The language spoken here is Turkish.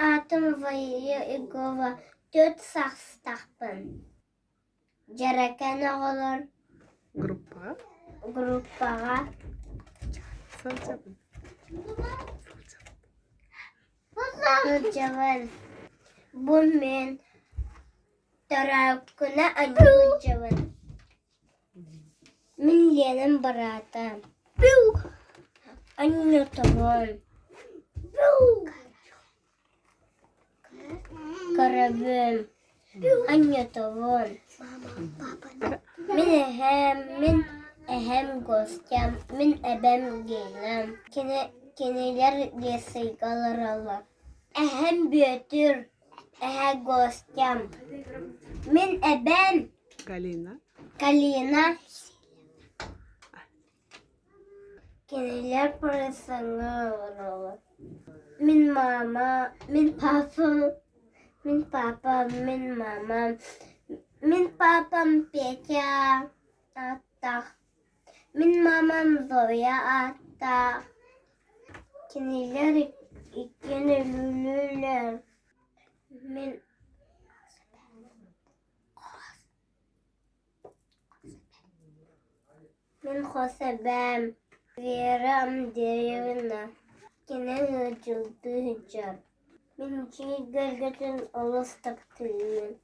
Atım ve igova 4 saks tapın. Gereken olur gruppaga. Hıcavın. Bu men tarakuna hıcavın. Min yenim baratan. Anyotovun. Karabın. Anyotovun. Min ehem gostem. Min ebem gelem. Keneler desaygalar Allah. Ehem büyütür. Ehe gostem. Min ebem. Kalina. Keneler parasını olur. Min mama. Min papa. Min papa. Min mama. Min papam Petya atak. Min mamam Zoya atak. Keneler ikine lülüler. Min khosebem. Veram derevina. Kene hıcıldı hıcar. Min çiğ gölgeten olastak tüyün.